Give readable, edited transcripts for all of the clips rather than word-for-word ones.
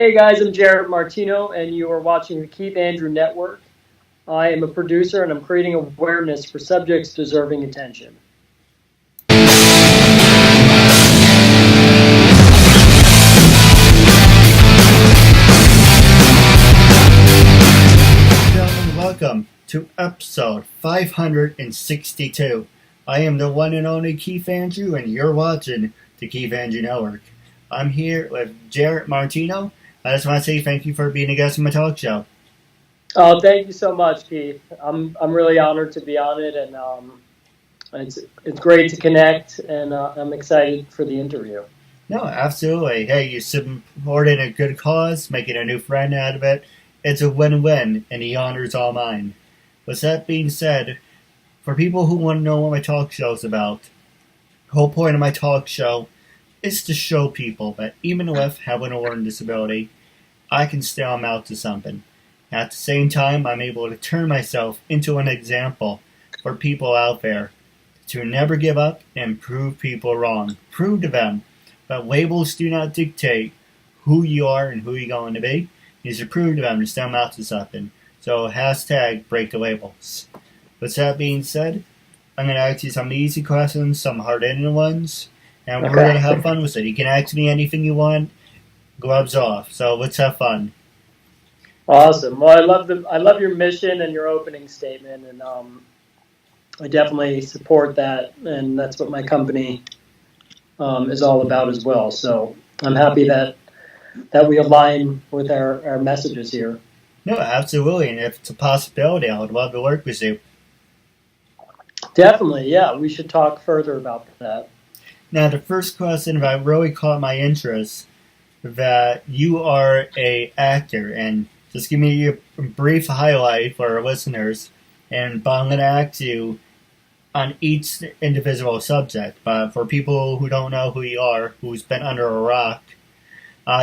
Hey guys, I'm Jaret Martino, and you are watching the Keith Andrew Network. I am a producer, and I'm creating awareness for subjects deserving attention. Gentlemen, welcome to episode 562. I am the one and only Keith Andrew, and you're watching the Keith Andrew Network. I'm here with Jaret Martino. I just want to say thank you for being a guest on my talk show. Oh, thank you so much, Keith. I'm really honored to be on it, and it's great to connect, and I'm excited for the interview. No, absolutely. Hey, you supported a good cause, making a new friend out of it. It's a win-win, and the honor's all mine. With that being said, for people who want to know what my talk show is about, the whole point of my talk show is to show people that even with having a learning disability, I can still amount to something. At the same time, I'm able to turn myself into an example for people out there to never give up and prove people wrong. Prove to them that labels do not dictate who you are and who you're going to be. You should prove to them to still amount to something. So hashtag break the labels. With that being said, I'm going to ask you some easy questions, some hard-hitting ones, and we're going to have fun with it. You can ask me anything you want, gloves off. So let's have fun. Awesome. Well, I love your mission and your opening statement, and I definitely support that, and that's what my company is all about as well. So I'm happy that we align with our messages here. No, absolutely, and if it's a possibility, I would love to work with you. Definitely, yeah. We should talk further about that. Now, the first question that really caught my interest, that you are a actor, and just give me a brief highlight for our listeners, but I'm going to ask you on each individual subject. But for people who don't know who you are, who's been under a rock,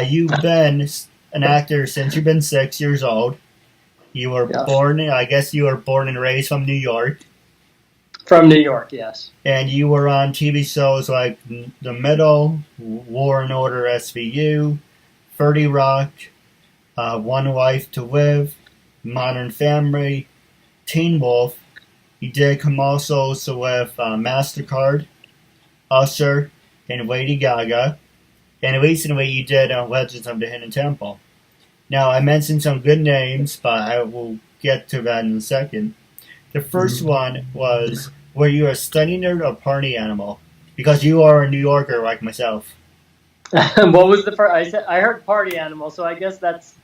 you've been an actor since you've been 6 years old. You were born, I guess you were born and raised from New York. From New York, yes. And you were on TV shows like The Middle, War and Order SVU, 30 Rock, One Life to Live, Modern Family, Teen Wolf. You did commercials with MasterCard, Usher, and Lady Gaga. And recently you did Legends of the Hidden Temple. Now, I mentioned some good names, but I will get to that in a second. The first one was, were you a study nerd or party animal? Because you are a New Yorker like myself. What was the first? I heard party animal, so I guess that's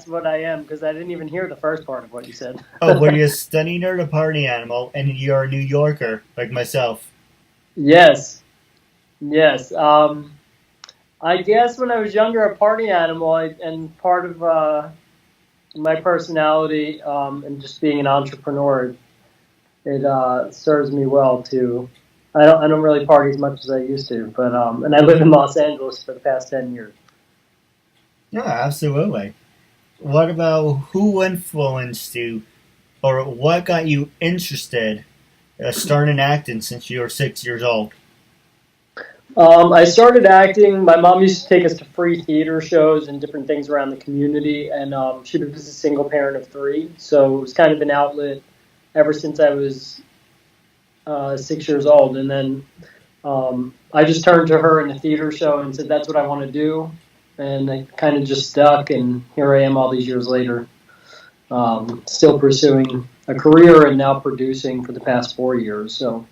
what I am, because I didn't even hear the first part of what you said. Oh, were you a study nerd or party animal, and you're a New Yorker like myself? Yes. I guess when I was younger, a party animal, and part of my personality and just being an entrepreneur, it serves me well too. I don't really party as much as I used to, but and I live in Los Angeles for the past 10 years. Yeah, absolutely. What about who influenced you, or what got you interested starting acting since you were 6 years old? I started acting. My mom used to take us to free theater shows and different things around the community, and she was a single parent of 3, so it was kind of an outlet ever since I was 6 years old. And then I just turned to her in a theater show and said, that's what I want to do. And I kind of just stuck, and here I am all these years later, still pursuing a career and now producing for the past 4 years. So.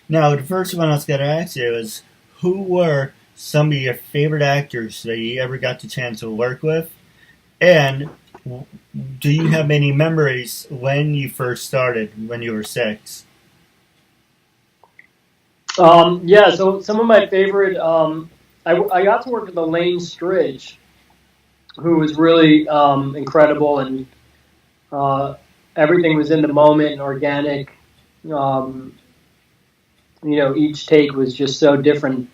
Now, the first one I was going to ask you is, who were some of your favorite actors that you ever got the chance to work with? And do you have any memories when you first started, when you were 6? Yeah, so some of my favorite, I got to work with Elaine Stridge, who was really incredible, and everything was in the moment and organic. Each take was just so different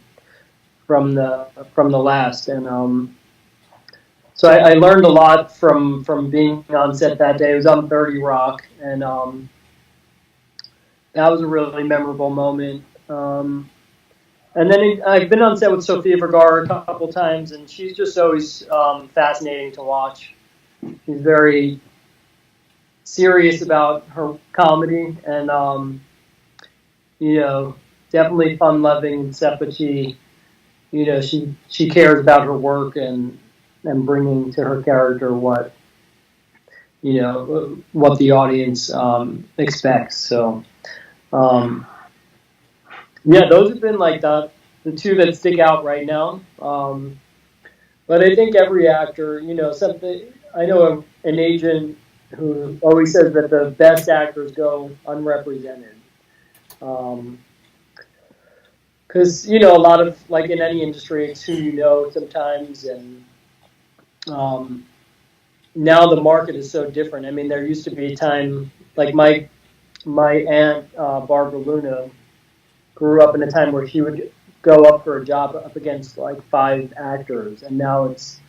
from the last, and so I learned a lot from being on set that day. It was on 30 Rock, and that was a really memorable moment. And then I've been on set with Sofia Vergara a couple times, and she's just always fascinating to watch. She's very serious about her comedy, and you know, definitely fun-loving and stuff. But she cares about her work and bringing to her character what the audience expects. So yeah, those have been like the two that stick out right now. But I think every actor, something. I know an agent who always says that the best actors go unrepresented. Because a lot of, like, in any industry, it's who you know sometimes, and um, now the market is so different. I mean, there used to be a time, like my aunt Barbara Luna grew up in a time where she would go up for a job up against like 5 actors, and now it's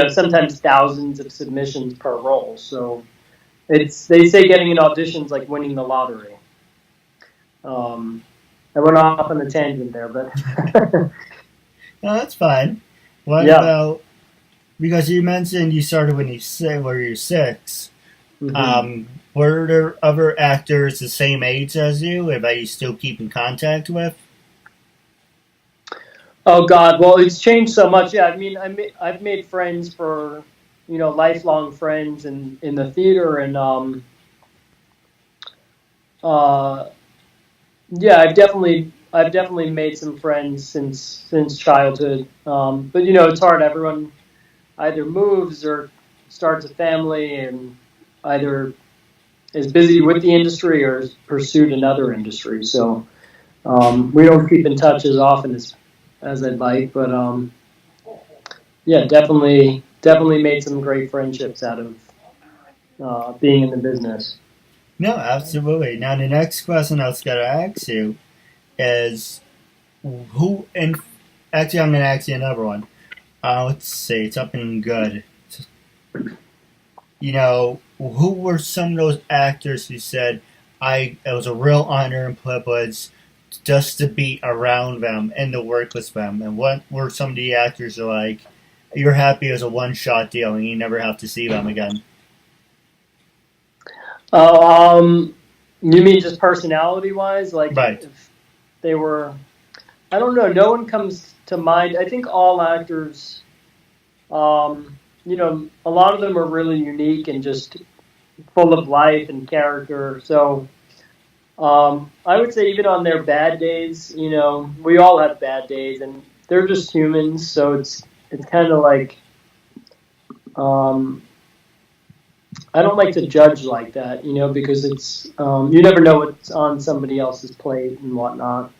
sometimes thousands of submissions per role. So they say getting an audition's like winning the lottery. I went off on a tangent there, but No, that's fine. What yeah. about, because you mentioned you started when you were 6. Mm-hmm. Were there other actors the same age as you that you still keep in contact with? Oh God, well, it's changed so much. Yeah, I mean, I've made friends for lifelong friends in the theater, and uh, yeah, I've definitely made some friends since childhood. But it's hard. Everyone either moves or starts a family, and either is busy with the industry or has pursued another industry. So we don't keep in touch as often as I'd like, but yeah, definitely made some great friendships out of being in the business. No, absolutely. Now, the next question I was going to ask you is who, and actually, I'm going to ask you another one. Let's see, something good. Who were some of those actors who said, it was a real honor and privilege just to be around them and to work with them? And what were some of the actors who like, you're happy as a one-shot deal and you never have to see them again? Uh, um, you mean just personality wise? Like Right. if they were, I don't know. No one comes to mind. I think all actors, a lot of them are really unique and just full of life and character. So I would say even on their bad days, we all have bad days, and they're just humans. So it's kind of like um, I don't like to judge like that, because it's you never know what's on somebody else's plate and whatnot.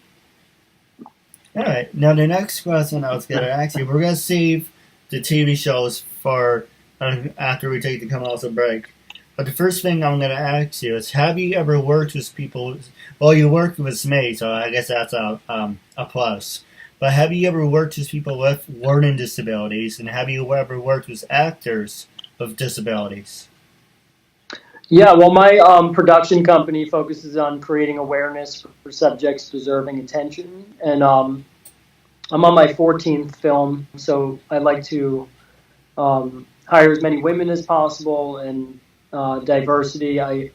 All right. Now, the next question I was going to ask you, we're going to save the TV shows for after we take the commercial break. But the first thing I'm going to ask you is, have you ever worked with people? Well, you worked with me, so I guess that's a plus. But have you ever worked with people with learning disabilities, and have you ever worked with actors with disabilities? Yeah, well, my production company focuses on creating awareness for subjects deserving attention, and I'm on my 14th film, so I'd like to hire as many women as possible and diversity. I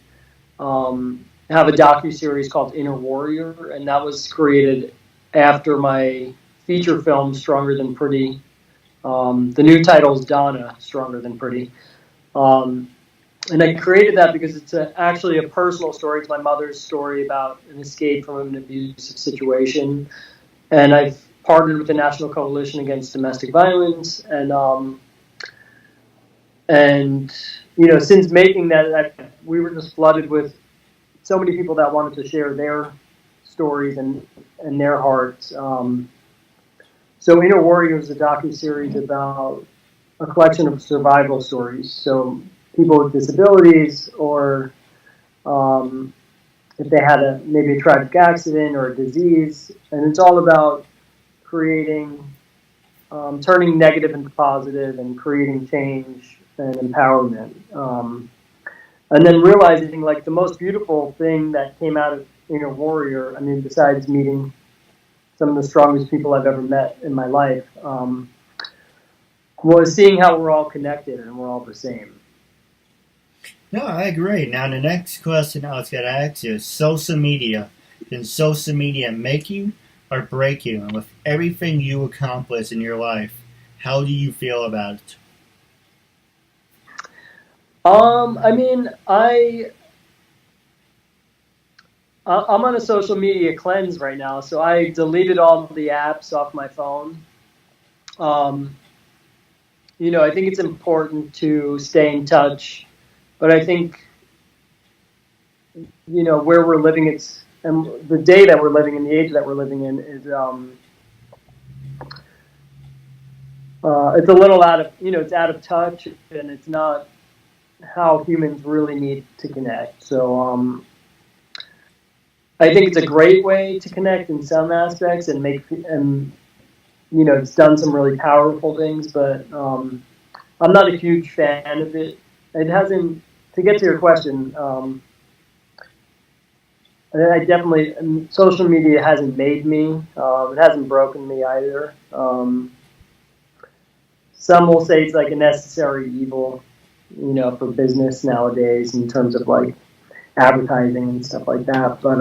have a docu-series called Inner Warrior, and that was created after my feature film Stronger Than Pretty. The new title is Donna, Stronger Than Pretty. Um, and I created that because it's actually a personal story. It's my mother's story about an escape from an abusive situation. And I've partnered with the National Coalition Against Domestic Violence. And since making that, we were just flooded with so many people that wanted to share their stories and their hearts. So Inner Warrior is a docu-series about a collection of survival stories. So people with disabilities, or if they had maybe a tragic accident or a disease, and it's all about creating, turning negative into positive, and creating change and empowerment. And then realizing, like, the most beautiful thing that came out of Inner Warrior, I mean, besides meeting some of the strongest people I've ever met in my life, was seeing how we're all connected and we're all the same. No, I agree. Now, the next question I was going to ask you is social media. Can social media make you or break you? And with everything you accomplish in your life, how do you feel about it? I mean, I'm on a social media cleanse right now, so I deleted all the apps off my phone. Um, I think it's important to stay in touch, but I think, where we're living, and the day that we're living in, the age that we're living in is, it's a little out of, it's out of touch, and it's not how humans really need to connect. So, I think it's a great way to connect in some aspects and it's done some really powerful things, but I'm not a huge fan of it. It hasn't. To get to your question, I definitely social media hasn't made me. It hasn't broken me either. Some will say it's like a necessary evil, for business nowadays in terms of like advertising and stuff like that. But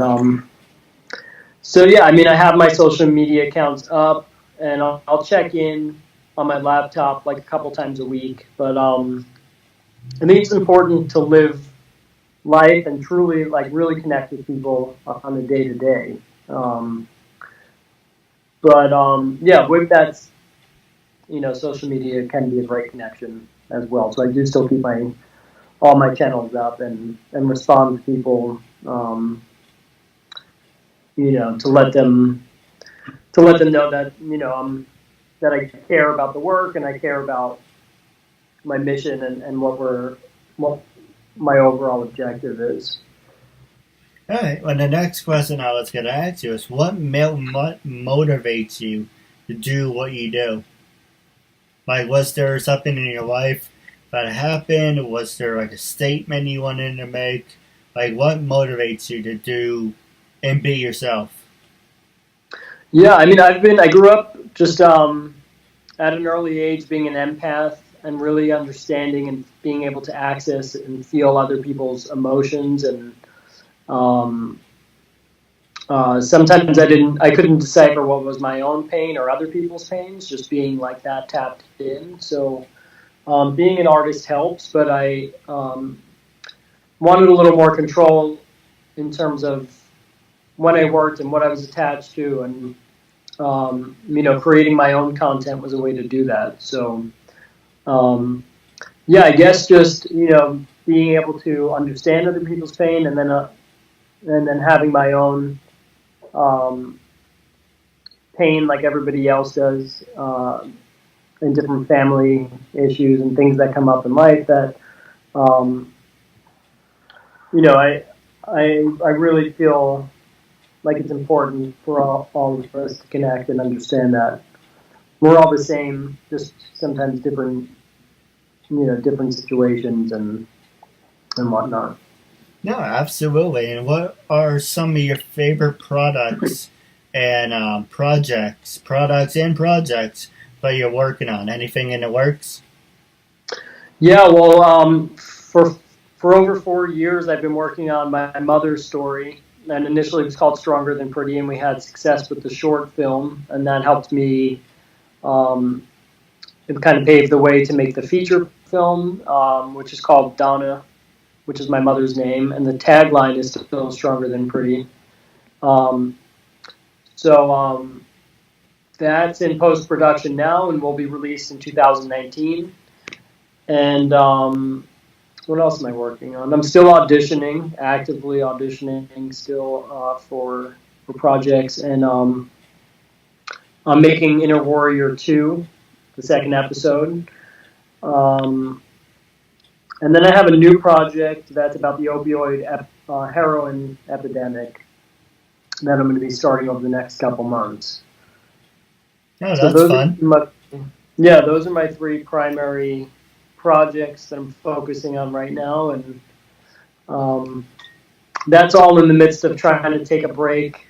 so yeah, I mean, I have my social media accounts up, and I'll check in on my laptop like a couple times a week. But I think it's important to live life and truly like really connect with people on a day to day. But yeah, with that, social media can be a great connection as well. So I do still keep all my channels up and respond to people. To let them know that that I care about the work and I care about my mission and what my overall objective is. All right. Well, the next question I was going to ask you is, what motivates you to do what you do? Like, was there something in your life that happened? Was there like a statement you wanted to make? Like, what motivates you to do and be yourself? Yeah, I mean, I grew up just at an early age being an empath and really understanding and being able to access and feel other people's emotions and um, sometimes I couldn't decipher what was my own pain or other people's pains, just being like that tapped in. So being an artist helps, but I wanted a little more control in terms of when I worked and what I was attached to, and creating my own content was a way to do that. So yeah, I guess just being able to understand other people's pain and then having my own um, pain like everybody else does, and different family issues and things that come up in life that um, I really feel like it's important for all of us to connect and understand that we're all the same, just sometimes different situations and whatnot. No, absolutely. And what are some of your favorite products and projects that you're working on? Anything in the works? Yeah, well, for over 4 years, I've been working on my mother's story, and initially it was called Stronger Than Pretty, and we had success with the short film, and that helped me. Um, it kind of paved the way to make the feature film, which is called Donna, which is my mother's name, and the tagline is still Stronger Than Pretty. Um, so that's in post production now, and will be released in 2019. And what else am I working on? I'm still auditioning, actively auditioning still for projects, and I'm making Inner Warrior 2, the second episode. Um, and then I have a new project that's about the opioid heroin epidemic that I'm going to be starting over the next couple months. Oh, So that's fun. those are my three primary projects that I'm focusing on right now, and um, that's all in the midst of trying to take a break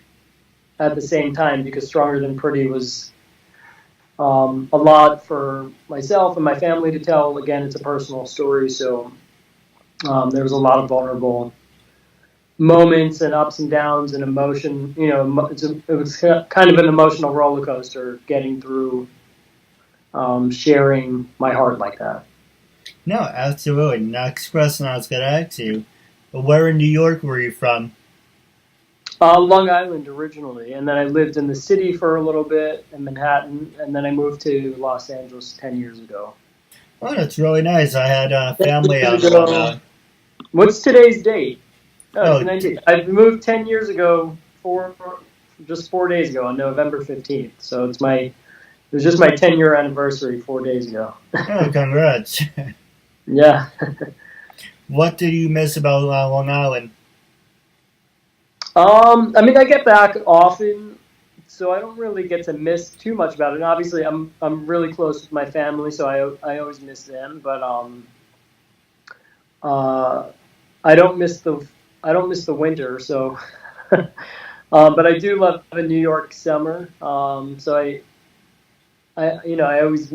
at the same time, because Stronger Than Pretty was a lot for myself and my family to tell. Again, it's a personal story, so there was a lot of vulnerable moments and ups and downs and emotion. It was kind of an emotional roller coaster getting through sharing my heart like that. No, absolutely. Next question I was going to ask you, where in New York were you from? Long Island originally, and then I lived in the city for a little bit in Manhattan, and then I moved to Los Angeles 10 years ago. Oh, that's really nice. I had family 10 on years Long ago. Island. What's today's date? Oh, it's Oh, the 19th. I moved 10 years ago, just 4 days ago on November 15th. So it was just my 10-year anniversary 4 days ago. oh, congrats. Yeah. What did you miss about Long Island? I mean, I get back often, so I don't really get to miss too much about it. And obviously, I'm really close with my family, so I always miss them. But uh, I don't miss the winter. So, but I do love the New York summer. So I always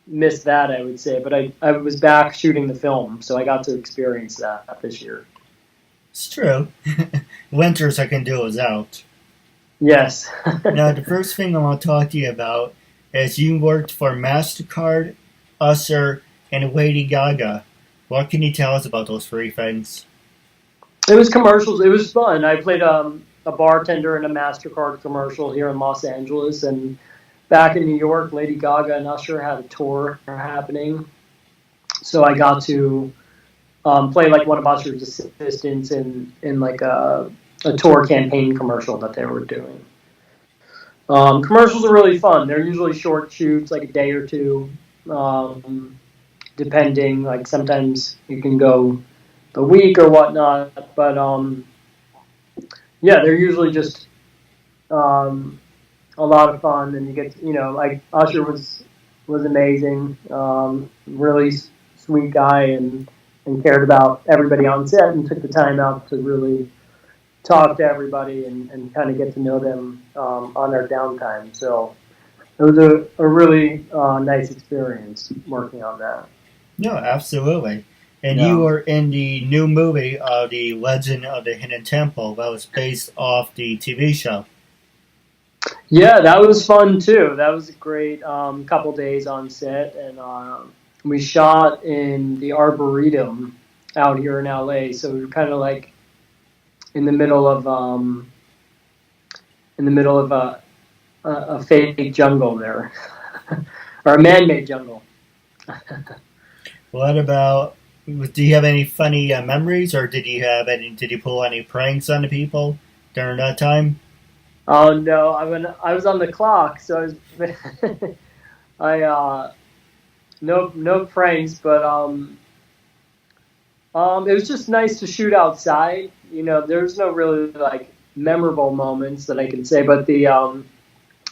miss that, I would say. But I was back shooting the film, so I got to experience that this year. It's true. Winters I can do without. Yes. Now, the first thing I want to talk to you about is you worked for MasterCard, Usher, and Lady Gaga. What can you tell us about those three things? It was commercials. It was fun. I played a bartender in a MasterCard commercial here in Los Angeles, and back in New York, Lady Gaga and Usher had a tour happening. So I got to play like one of Usher's assistants in like a tour campaign commercial that they were doing. Commercials are really fun. They're usually short shoots, like a day or two, depending. Like sometimes you can go a week or whatnot, but yeah, they're usually just a lot of fun, and you get like Usher was amazing, really sweet guy, and cared about everybody on set and took the time out to really talk to everybody and kind of get to know them on their downtime. So it was a really nice experience working on that. No, absolutely. And Yeah. you were in the new movie, The Legend of the Hidden Temple, that was based off the TV show. Yeah, that was fun too. That was a great couple days on set, and we shot in the Arboretum out here in LA. So we were kind of like in the middle of a fake jungle there, or a man-made jungle. What about? Do you have any funny memories, or did you have any? Did you pull any pranks on the people during that time? Oh no, I was on the clock, so I no pranks, but it was just nice to shoot outside. There's no really like memorable moments that I can say, but the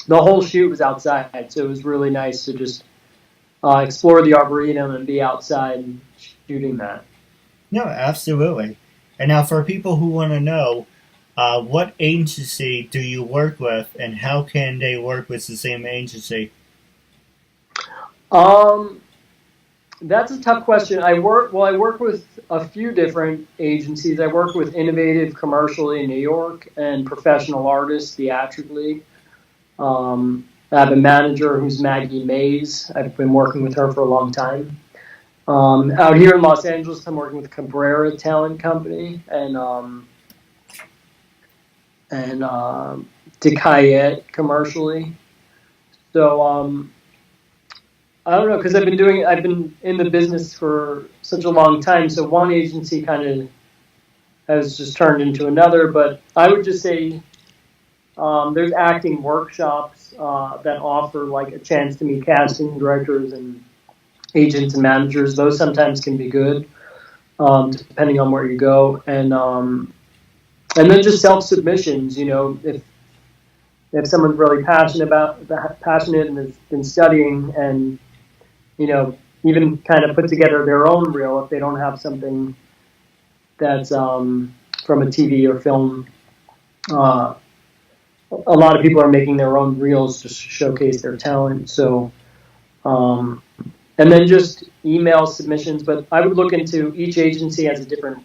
whole shoot was outside, so it was really nice to just explore the Arboretum and be outside shooting that. No, absolutely. And now, for people who want to know, what agency do you work with, and how can they work with the same agency? That's a tough question. I work with a few different agencies. I work with Innovative Commercially in New York and Professional Artists theatrically. I have a manager who's Maggie Mays. I've been working with her for a long time. Out here in Los Angeles, I'm working with Cabrera Talent Company and DeKayet commercially. So I don't know, because I've been in the business for such a long time. So one agency kind of has just turned into another. But I would just say there's acting workshops that offer like a chance to meet casting directors and agents and managers. Those sometimes can be good, depending on where you go. And then just self submissions. If someone's really passionate and has been studying and even kind of put together their own reel if they don't have something that's from a TV or film a lot of people are making their own reels just to showcase their talent. So, and then just email submissions. But I would look into each agency has a different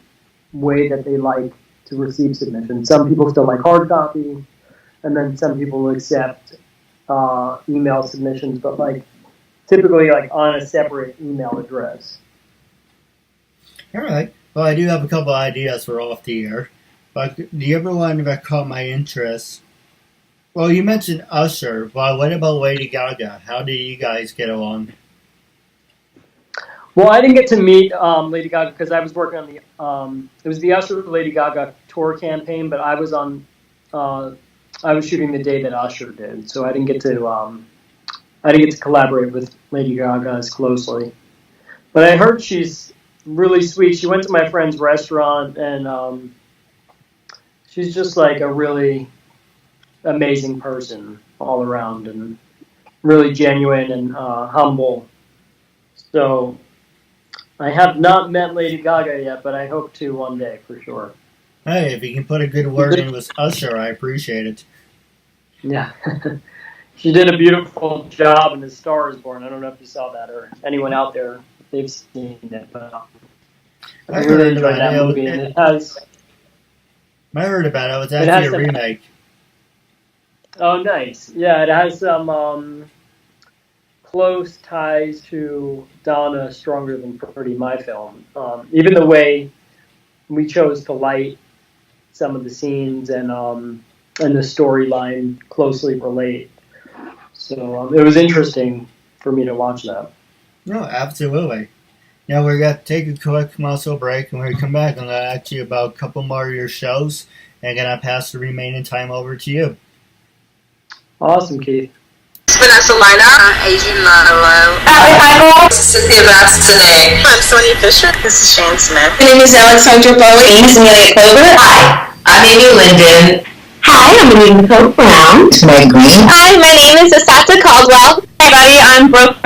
way that they like to receive submissions. Some people still like hard copy, and then some people accept email submissions, but typically on a separate email address. All right. Well, I do have a couple ideas for off the air, but the other one that caught my interest. Well, you mentioned Usher, but what about Lady Gaga? How do you guys get along? Well, I didn't get to meet Lady Gaga because I was working on it was the Usher Lady Gaga tour campaign, but I was shooting the day that Usher did, so I didn't get to collaborate with Lady Gaga as closely. But I heard she's really sweet. She went to my friend's restaurant, and she's just like a really amazing person all around, and really genuine and humble. So I have not met Lady Gaga yet, but I hope to one day for sure. Hey, if you can put a good word in with Usher, I appreciate it. Yeah. She did a beautiful job in The Star is Born. I don't know if you saw that or anyone out there, if they've seen it, but I really enjoyed that movie. And it has. I heard about it. It was actually a remake. Oh, nice. Yeah, it has some close ties to Donna Stronger Than Pretty, my film. Even the way we chose to light some of the scenes and the storyline closely relate. So it was interesting for me to watch that. No, absolutely. Now we're going to take a quick muscle break, and when we come back, I'm going to ask you about a couple more of your shows, and I'm going to pass the remaining time over to you. Awesome, Keith. Vanessa Lina. Adrian Monroe. I'm Cynthia Bastinet. I'm Sonia Fisher. This is Shane Smith. My name is Alexandra Bowie. My name is Amelia Clover. Hi, I'm Amy Linden. Hi, I'm Anita Pope Brown. Meg Green. Hi, my name is Asata Caldwell. Hi, everybody, I'm Brooke.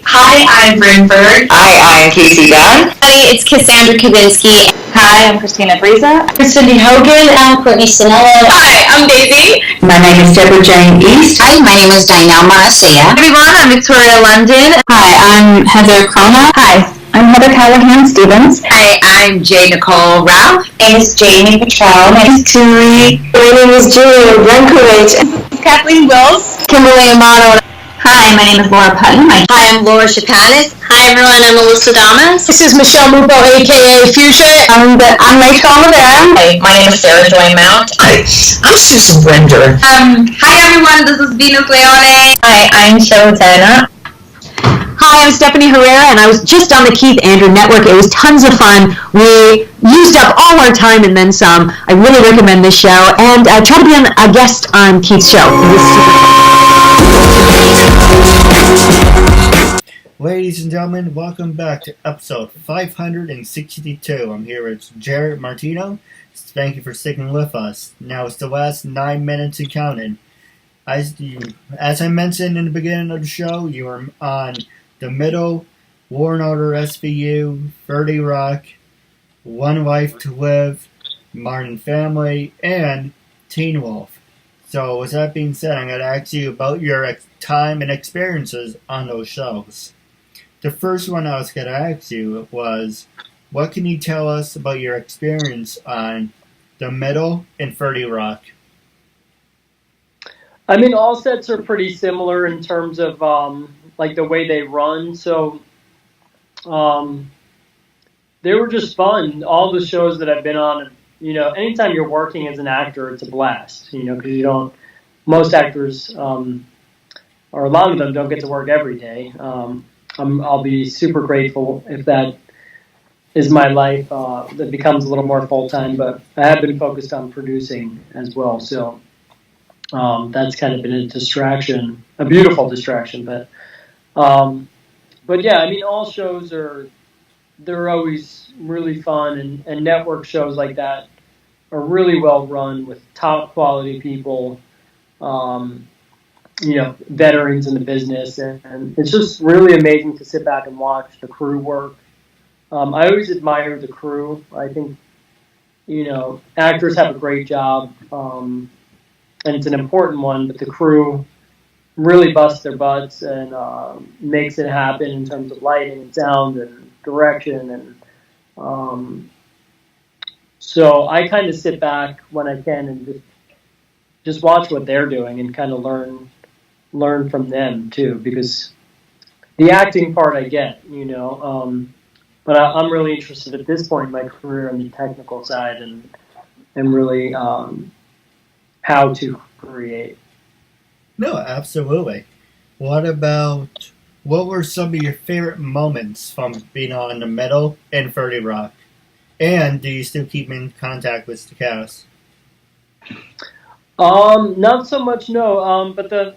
Hi, I'm Brynford. Hi, I'm Casey Dunn. Hi, it's Cassandra Kavinsky. Hi, I'm Christina Briza. I'm Cindy Hogan. I'm Courtney Sinella. Hi, I'm Daisy. My name is Deborah Jane East. Hi, my name is Danielle Marcia. Hi, everyone, I'm Victoria London. Hi, I'm Heather Crona. Hi, I'm Heather Callahan Stevens. Hi, I'm Jay Nicole Ralph. My name is Jamie Petrell. My name is Turi. My name is Julia Brankovich. Kathleen Wills. Kimberly Amato. Hi, my name is Laura Putton. Hi, I'm Laura Chapanis. Hi, everyone. I'm Melissa Damas. This is Michelle Mupo, a.k.a. Fuchsia. I'm Rachel Rivera. Hi, my name is Sarah Joy Mount. Hi, I'm Susan Winder. Hi, everyone. This is Venus Leone. Hi, I'm Cheryl Tanner. Hi, I'm Stephanie Herrera, and I was just on the Keith Andrew Network. It was tons of fun. We used up all our time and then some. I really recommend this show, and try to be a guest on Keith's show. It was super fun. Ladies and gentlemen, welcome back to episode 562. I'm here with Jaret Martino. Thank you for sticking with us. Now it's the last 9 minutes and counting. As I mentioned in the beginning of the show, you are on The Middle, War and Order SVU, 30 Rock, One Life to Live, Martin Family, and Teen Wolf. So with that being said, I'm going to ask you about your time and experiences on those shows. The first one I was going to ask you was, what can you tell us about your experience on The Middle and 30 Rock? I mean, all sets are pretty similar in terms of the way they run. So they were just fun. All the shows that I've been on, anytime you're working as an actor, it's a blast. Because most actors, or a lot of them, don't get to work every day. I'll be super grateful if that is my life that becomes a little more full-time. But I have been focused on producing as well. So that's kind of been a distraction, a beautiful distraction. But yeah, I mean, all shows they're always really fun, and network shows like that are really well run with top quality people, veterans in the business, and it's just really amazing to sit back and watch the crew work. I always admire the crew. I think, actors have a great job. and it's an important one, but the crew really busts their butts and makes it happen in terms of lighting and sound and direction. And so I kind of sit back when I can and just watch what they're doing and kind of learn from them too, because the acting part I get, but I'm really interested at this point in my career on the technical side and really how to create. No, absolutely. What were some of your favorite moments from being on the Metal and 30 Rock? And do you still keep in contact with the cast? Not so much, no. But the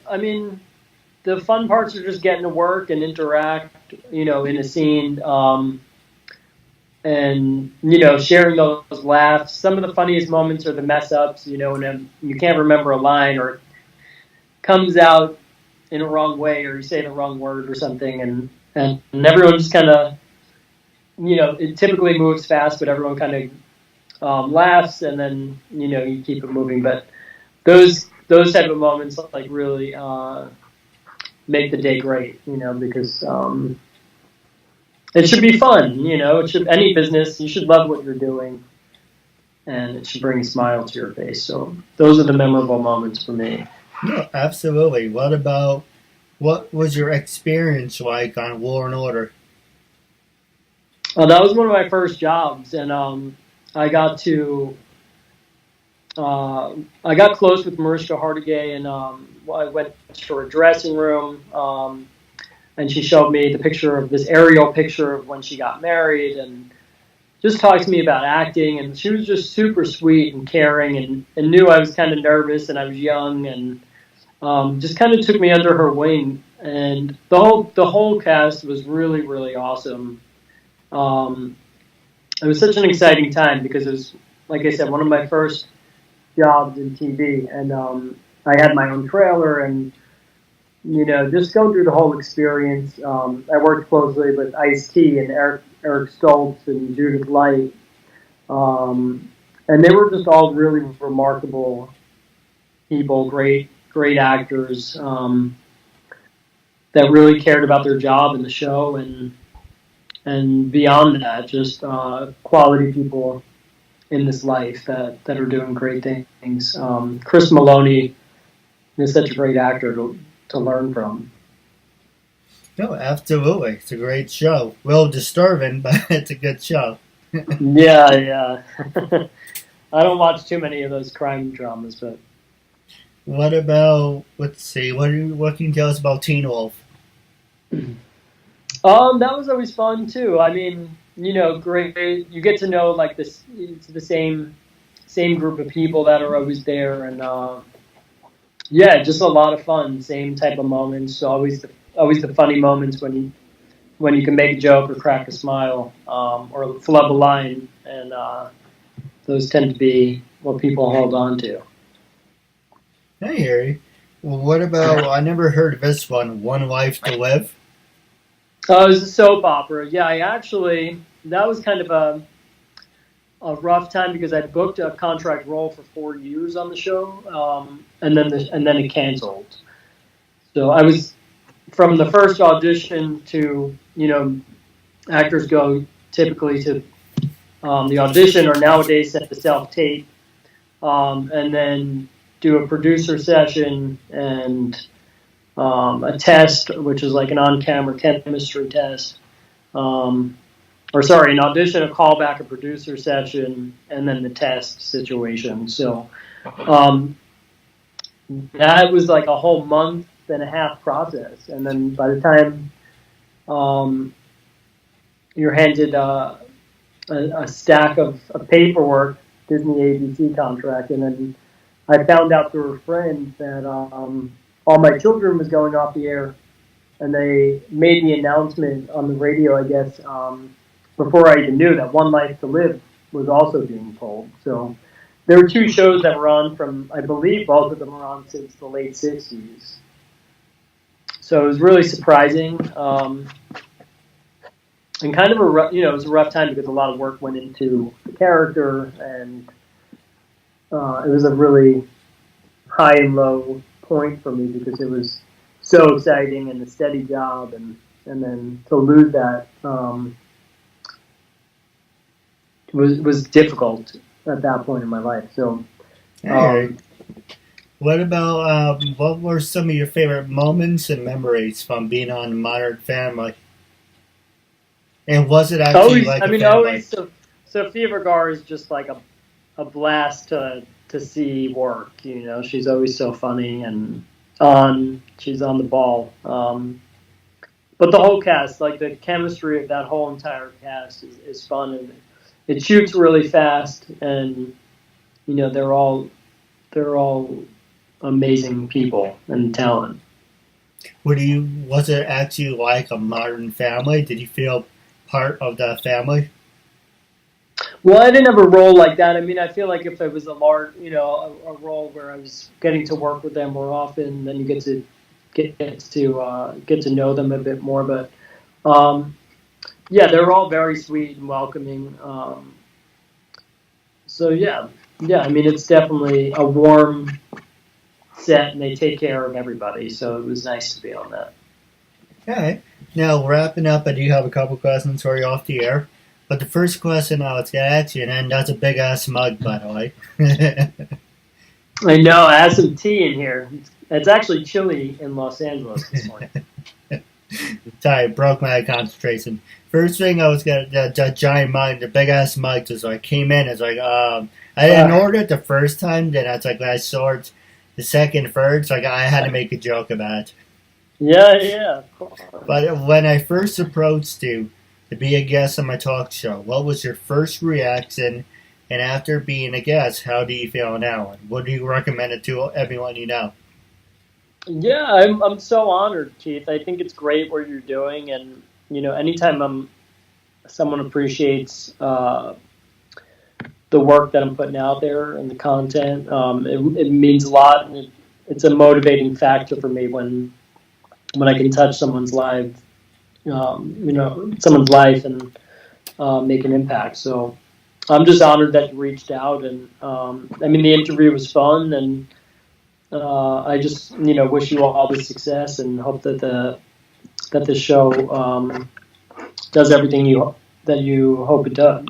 fun parts are just getting to work and interact, in a scene, and sharing those laughs. Some of the funniest moments are the mess ups, when you can't remember a line or it comes out in a wrong way or you say the wrong word or something, and everyone just kind of, it typically moves fast, but everyone kind of laughs, and then you keep it moving. But those type of moments like really make the day great, because it should be fun, it should, any business, you should love what you're doing, and it should bring a smile to your face. So those are the memorable moments for me. No, absolutely. What was your experience like on Law and Order? That was one of my first jobs, and I got close with Mariska Hargitay, and I went to her dressing room, and she showed me the picture of this aerial picture of when she got married, and just talked to me about acting. And she was just super sweet and caring, and knew I was kind of nervous and I was young, and just kind of took me under her wing. And the whole cast was really, really awesome. It was such an exciting time because it was, like I said, one of my first jobs in TV, and I had my own trailer, and just going through the whole experience. I worked closely with Ice-T and Eric Stoltz and Judith Light, and they were just all really remarkable people, great actors that really cared about their job and the show, and beyond that, just quality people in this life that are doing great things. Chris Maloney is such a great actor to learn from. No, absolutely. It's a great show. Well, disturbing, but it's a good show. Yeah. I don't watch too many of those crime dramas, but. What about, let's see, what can you tell us about Teen Wolf? That was always fun too. I mean, great. You get to know like this. It's the same group of people that are always there, and yeah, just a lot of fun. Same type of moments. Always the funny moments when you can make a joke or crack a smile, or flub a line, and those tend to be what people hold on to. Hey, Harry. Well, what about? I never heard of this one. One Life to Live. Oh, it was a soap opera. Yeah, that was kind of a rough time because I booked a contract role for 4 years on the show, and then it canceled. So I was, from the first audition to, actors go typically to the audition, or nowadays set to self-tape, and then do a producer session and a test, which is like an on-camera chemistry test. An audition, a callback, a producer session, and then the test situation. So that was like a whole month and a half process. And then by the time you're handed a stack of paperwork, Disney ABC contract, and then I found out through a friend that All My Children was going off the air, and they made the announcement on the radio, I guess, before I even knew that One Life to Live was also being pulled. So there were 2 shows that were on from, I believe both of them were on since the late 60s. So it was really surprising, and kind of it was a rough time because a lot of work went into the character, and it was a really high and low point for me because it was so exciting and a steady job, and then to lose that was difficult at that point in my life. So, Hey, what about what were some of your favorite moments and memories from being on Modern Family? And was it actually like a family? always Sophia Vergara is just like a blast to see work. You know, she's always so funny and she's on the ball. But the whole cast, like the chemistry of that whole entire cast, is fun, and it shoots really fast, and you know they're all amazing people and talent. Was it actually like a Modern Family? Did you feel part of that family? Well, I didn't have a role like that. I mean, I feel like if it was a large, you know, a role where I was getting to work with them more often, then you get to know them a bit more. But yeah, they're all very sweet and welcoming. So yeah. I mean, it's definitely a warm set, and they take care of everybody. So it was nice to be on that. Okay. Now, wrapping up, I do have a couple questions for you off the air. But the first question I was going to ask you, and that's a big-ass mug, by the way. I know. I have some tea in here. It's actually chilly in Los Angeles this morning. Sorry, broke my concentration. First thing I was going to, the giant mug, the big-ass mug, was like, came in, it's like, I didn't order it the first time, then I was like, when I saw it the second, third, so like, I had to make a joke about it. Yeah. But when I first approached you to be a guest on my talk show, what was your first reaction? And after being a guest, how do you feel now? And what do you recommend it to everyone you know? Yeah, I'm so honored, Keith. I think it's great what you're doing, and you know, anytime someone appreciates the work that I'm putting out there and the content, it means a lot, and it's a motivating factor for me when I can touch someone's life, someone's life and make an impact. So I'm just honored that you reached out, and I mean the interview was fun, and I just wish you all the success and hope that the show does everything that you hope it does.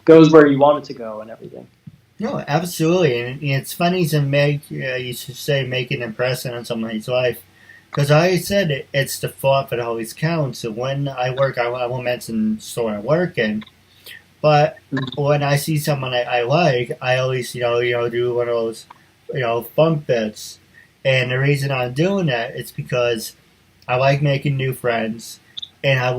Goes where you want it to go and everything. No, absolutely, and it's funny to make you should say make an impression on somebody's life. Because I said it's the thought that always counts. So when I work, I won't mention the store I work in, but when I see someone I like, I always do one of those bump bits. And the reason I'm doing that is because I like making new friends, and I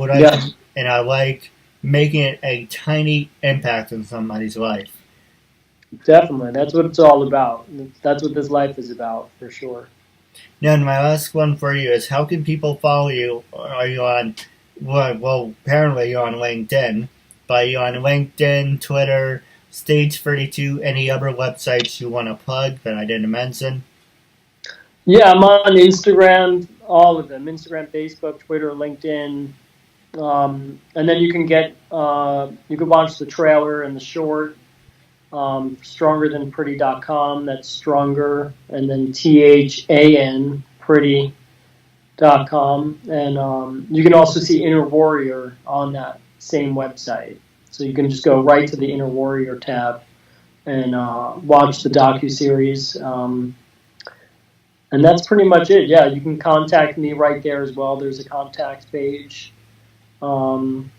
like making a tiny impact on somebody's life. Definitely, that's what it's all about. That's what this life is about, for sure. Now, my last one for you is, how can people follow you? Are you on, well, apparently you're on LinkedIn, but are you on LinkedIn, Twitter, Stage 32, any other websites you want to plug that I didn't mention? Yeah, I'm on Instagram, all of them, Instagram, Facebook, Twitter, LinkedIn, and then you can watch the trailer and the short, StrongerThanPretty.com. That's stronger, and then THAN pretty.com, and you can also see Inner Warrior on that same website. So you can just go right to the Inner Warrior tab and watch the docuseries. And that's pretty much it. Yeah, you can contact me right there as well. There's a contact page. And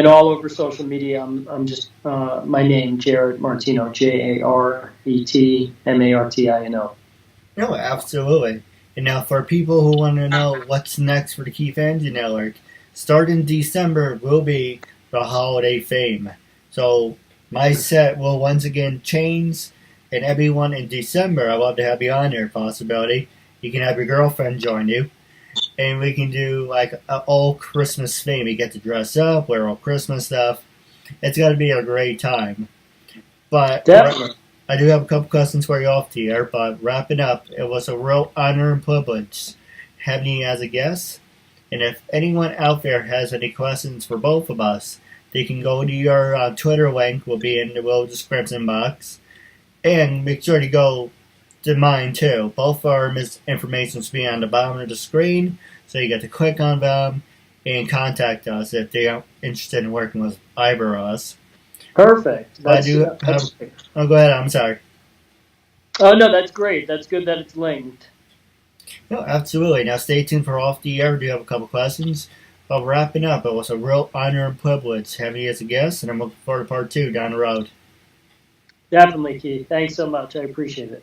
all over social media, I'm just my name, Jaret Martino, JaretMartino. No, absolutely. And now for people who want to know what's next for the Keith Andrew Network, starting December will be the holiday fame. So my set will once again change, and everyone in December, I'd love to have you on there, possibility. You can have your girlfriend join you. And we can do like an all Christmas theme. You get to dress up, wear all Christmas stuff. It's going to be a great time. But definitely, I do have a couple questions for you off the air. But wrapping up, it was a real honor and privilege having you as a guest. And if anyone out there has any questions for both of us, they can go to your Twitter link. Will be in the little description box. And make sure to go to mine too. Both our information will be on the bottom of the screen, so you get to click on them and contact us if they are interested in working with either of us. Perfect. I do have. Oh, go ahead. I'm sorry. Oh no, that's great. That's good that it's linked. No, absolutely. Now stay tuned for Off the Air. I do have a couple questions. While wrapping up, it was a real honor and privilege having you as a guest, and I'm looking forward to part 2 down the road. Definitely, Keith. Thanks so much. I appreciate it.